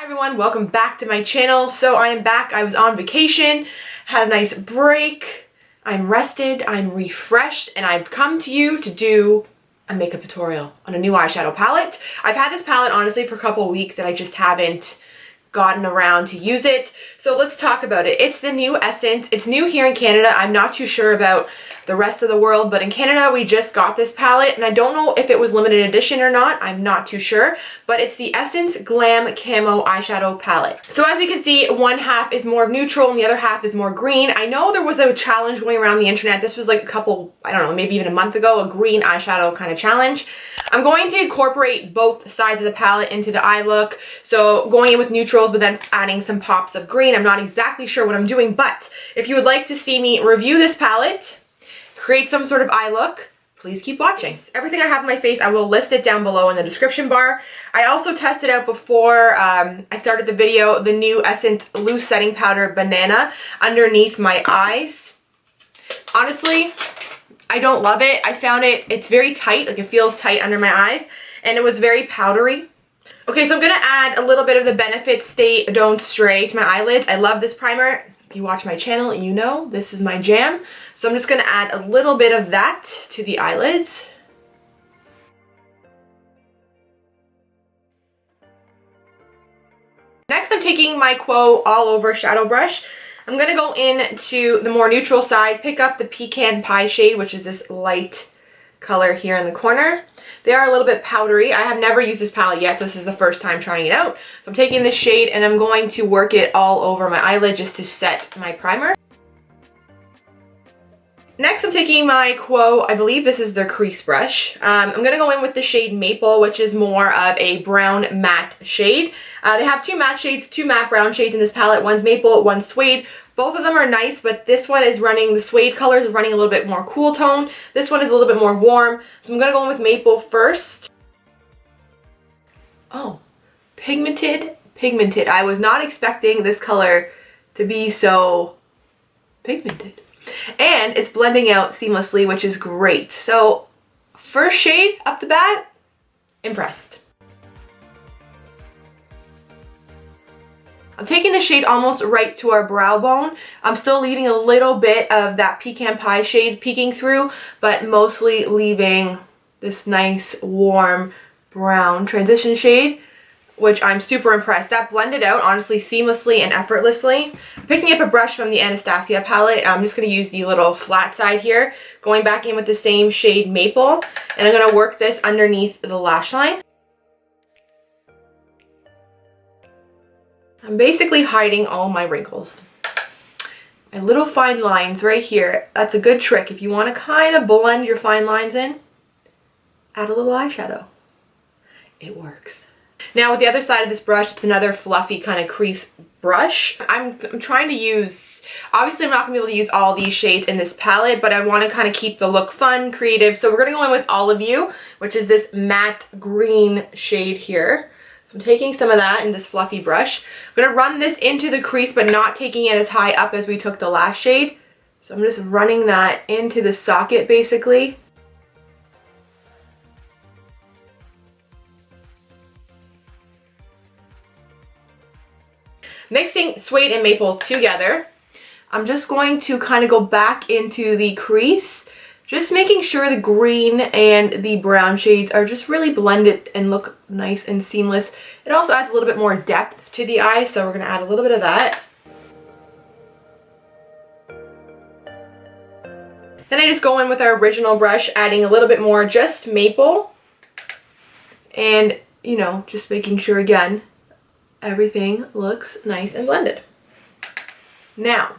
Everyone, welcome back to my channel. So I am back. I was on vacation, had a nice break. I'm rested, I'm refreshed, and I've come to you to do a makeup tutorial on a new eyeshadow palette. I've had this palette honestly for a couple of weeks and I just haven't gotten around to use it. So let's talk about it. It's the new Essence. It's new here in Canada. I'm not too sure about the rest of the world, but in Canada we just got this palette and I don't know if it was limited edition or not. I'm not too sure, but it's the Essence Glamo Camo eyeshadow palette. So as we can see, one half is more neutral and the other half is more green. I know there was a challenge going around the internet. This was like a couple, I don't know, maybe even a month ago, a green eyeshadow kind of challenge. I'm going to incorporate both sides of the palette into the eye look. So going in with neutrals, but then adding some pops of green. I'm not exactly sure what I'm doing, but if you would like to see me review this palette, create some sort of eye look, please keep watching. Everything I have on my face, I will list it down below in the description bar. I also tested out before I started the video, the new Essence Loose Setting Powder Banana underneath my eyes. Honestly, I don't love it. I found it's very tight, like it feels tight under my eyes, and it was very powdery. Okay, so I'm gonna add a little bit of the Benefit Stay Don't Stray to my eyelids. I love this primer. If you watch my channel, you know this is my jam. So I'm just gonna add a little bit of that to the eyelids. Next, I'm taking my Quo All Over Shadow Brush. I'm gonna go into the more neutral side, pick up the Pecan Pie shade, which is this light color here in the corner. They are a little bit powdery. I have never used this palette yet. This is the first time trying it out. So I'm taking this shade and I'm going to work it all over my eyelid just to set my primer. Next, I'm taking my Quo, I believe this is their crease brush. I'm going to go in with the shade Maple, which is more of a brown matte shade. They have two matte shades, two matte brown shades in this palette. One's Maple, one's Suede. Both of them are nice, but this one is running, the Suede colors are running a little bit more cool tone. This one is a little bit more warm. So I'm going to go in with Maple first. Oh, pigmented. I was not expecting this color to be so pigmented. And it's blending out seamlessly, which is great. So first shade up the bat, impressed. I'm taking the shade almost right to our brow bone. I'm still leaving a little bit of that Pecan Pie shade peeking through, but mostly leaving this nice warm brown transition shade, which I'm super impressed. That blended out honestly seamlessly and effortlessly. Picking up a brush from the Anastasia palette, I'm just going to use the little flat side here, going back in with the same shade Maple, and I'm going to work this underneath the lash line. I'm basically hiding all my wrinkles. My little fine lines right here, that's a good trick. If you want to kind of blend your fine lines in, add a little eyeshadow. It works. Now with the other side of this brush, it's another fluffy kind of crease brush. I'm trying to use, obviously I'm not going to be able to use all these shades in this palette, but I want to kind of keep the look fun, creative. So we're going to go in with All of You, which is this matte green shade here. So I'm taking some of that in this fluffy brush. I'm going to run this into the crease, but not taking it as high up as we took the last shade. So I'm just running that into the socket basically. Mixing Suede and Maple together, I'm just going to kind of go back into the crease, just making sure the green and the brown shades are just really blended and look nice and seamless. It also adds a little bit more depth to the eye, so we're going to add a little bit of that. Then I just go in with our original brush, adding a little bit more just Maple, and you know, just making sure again everything looks nice and blended. Now,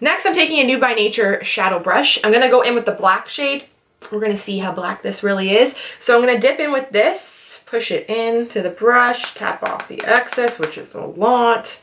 next I'm taking a Nude by Nature shadow brush. I'm going to go in with the black shade. We're going to see how black this really is. So I'm going to dip in with this, push it into the brush, tap off the excess, which is a lot.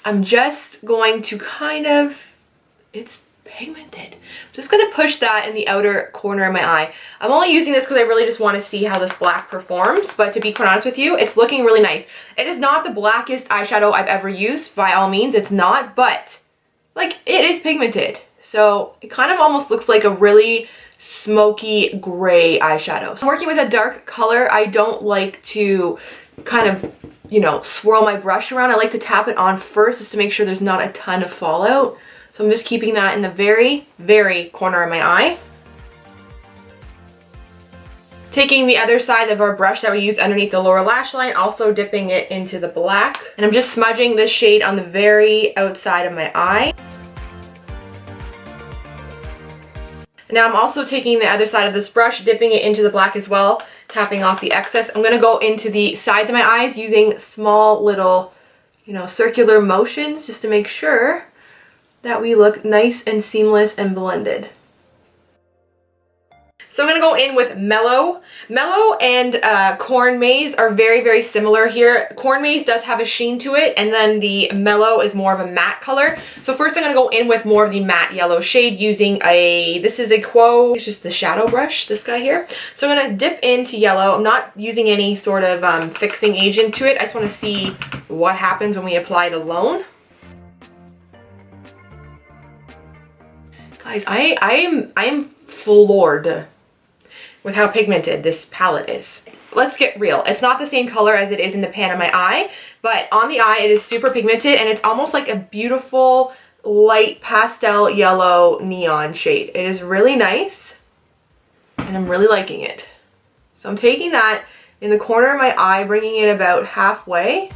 I'm just going to kind of, it's pigmented. I'm just going to push that in the outer corner of my eye. I'm only using this because I really just want to see how this black performs, but to be quite honest with you, it's looking really nice. It is not the blackest eyeshadow I've ever used, by all means, it's not, but like it is pigmented. So it kind of almost looks like a really smoky gray eyeshadow. I'm working with a dark color. I don't like to kind of, you know, swirl my brush around. I like to tap it on first just to make sure there's not a ton of fallout. So I'm just keeping that in the very, very corner of my eye. Taking the other side of our brush that we used underneath the lower lash line, also dipping it into the black. And I'm just smudging this shade on the very outside of my eye. Now I'm also taking the other side of this brush, dipping it into the black as well, tapping off the excess. I'm going to go into the sides of my eyes using small little, you know, circular motions just to make sure that we look nice and seamless and blended. So I'm going to go in with Mellow. Mellow and Corn Maze are very, very similar here. Corn Maze does have a sheen to it, and then the Mellow is more of a matte color. So first I'm going to go in with more of the matte yellow shade using this is a Quo, it's just the shadow brush, this guy here. So I'm going to dip into yellow. I'm not using any sort of fixing agent to it. I just want to see what happens when we apply it alone. Guys, I am floored with how pigmented this palette is. Let's get real. It's not the same color as it is in the pan of my eye, but on the eye it is super pigmented and it's almost like a beautiful light pastel yellow neon shade. It is really nice and I'm really liking it. So I'm taking that in the corner of my eye, bringing it about halfway.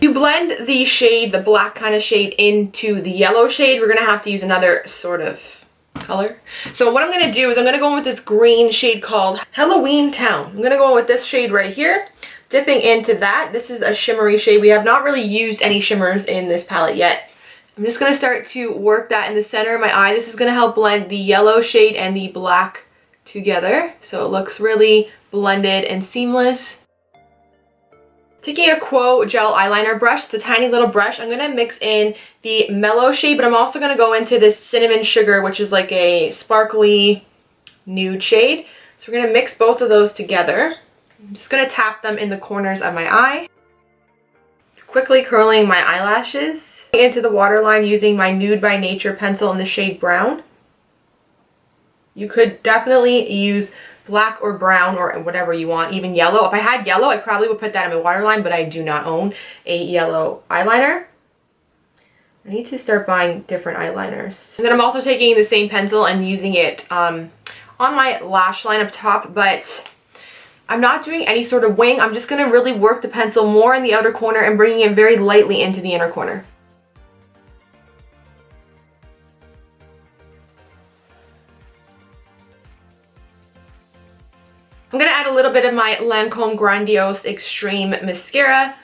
To blend the shade, the black kind of shade, into the yellow shade, we're going to have to use another sort of color. So what I'm going to do is I'm going to go in with this green shade called Halloween Town. I'm going to go in with this shade right here, dipping into that. This is a shimmery shade. We have not really used any shimmers in this palette yet. I'm just going to start to work that in the center of my eye. This is going to help blend the yellow shade and the black together, so it looks really blended and seamless. Taking a Quo gel eyeliner brush, it's a tiny little brush, I'm going to mix in the Mellow shade, but I'm also going to go into this Cinnamon Sugar, which is like a sparkly nude shade. So we're going to mix both of those together. I'm just going to tap them in the corners of my eye. Quickly curling my eyelashes. Into the waterline using my Nude by Nature pencil in the shade Brown. You could definitely use black or brown or whatever you want, even yellow. If I had yellow, I probably would put that in my waterline, but I do not own a yellow eyeliner. I need to start buying different eyeliners. And then I'm also taking the same pencil and using it on my lash line up top, but I'm not doing any sort of wing. I'm just going to really work the pencil more in the outer corner and bringing it very lightly into the inner corner. I'm going to add a little bit of my Lancôme Grandiose Extreme Mascara,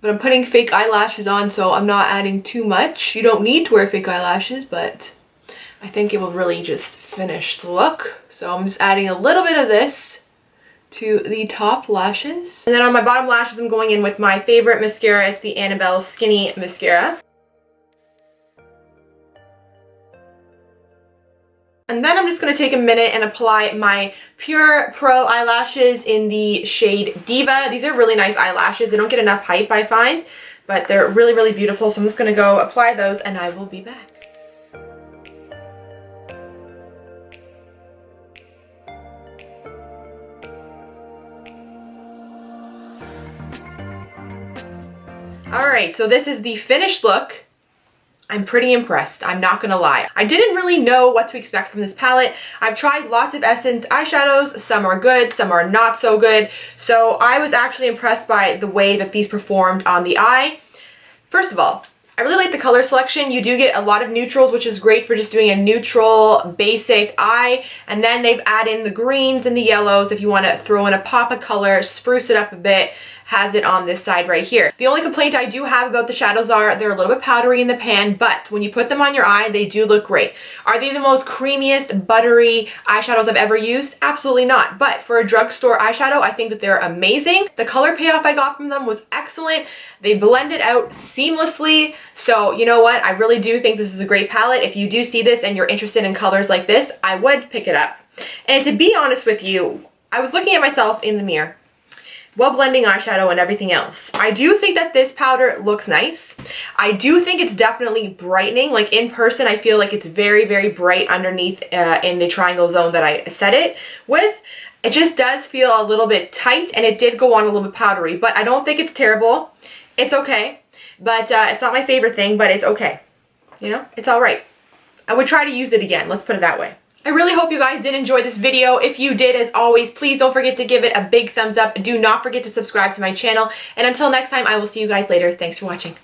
but I'm putting fake eyelashes on, so I'm not adding too much. You don't need to wear fake eyelashes, but I think it will really just finish the look. So I'm just adding a little bit of this to the top lashes. And then on my bottom lashes, I'm going in with my favorite mascara. It's the Annabelle Skinny Mascara. And then I'm just going to take a minute and apply my Pure Pro eyelashes in the shade Diva. These are really nice eyelashes. They don't get enough hype, I find, but they're really, really beautiful. So I'm just going to go apply those and I will be back. Alright, so this is the finished look. I'm pretty impressed, I'm not gonna lie. I didn't really know what to expect from this palette. I've tried lots of Essence eyeshadows, some are good, some are not so good. So I was actually impressed by the way that these performed on the eye. First of all, I really like the color selection. You do get a lot of neutrals, which is great for just doing a neutral, basic eye. And then they've added in the greens and the yellows if you want to throw in a pop of color, spruce it up a bit. Has it on this side right here. The only complaint I do have about the shadows are they're a little bit powdery in the pan, but when you put them on your eye, they do look great. Are they the most creamiest, buttery eyeshadows I've ever used? Absolutely not. But for a drugstore eyeshadow, I think that they're amazing. The color payoff I got from them was excellent. They blended out seamlessly. So you know what? I really do think this is a great palette. If you do see this and you're interested in colors like this, I would pick it up. And to be honest with you, I was looking at myself in the mirror while blending eyeshadow and everything else. I do think that this powder looks nice. I do think it's definitely brightening. Like in person, I feel like it's very, very bright underneath in the triangle zone that I set it with. It just does feel a little bit tight, and it did go on a little bit powdery, but I don't think it's terrible. It's okay, but it's not my favorite thing, but it's okay. You know, it's all right. I would try to use it again. Let's put it that way. I really hope you guys did enjoy this video. If you did, as always, please don't forget to give it a big thumbs up. Do not forget to subscribe to my channel. And until next time, I will see you guys later. Thanks for watching.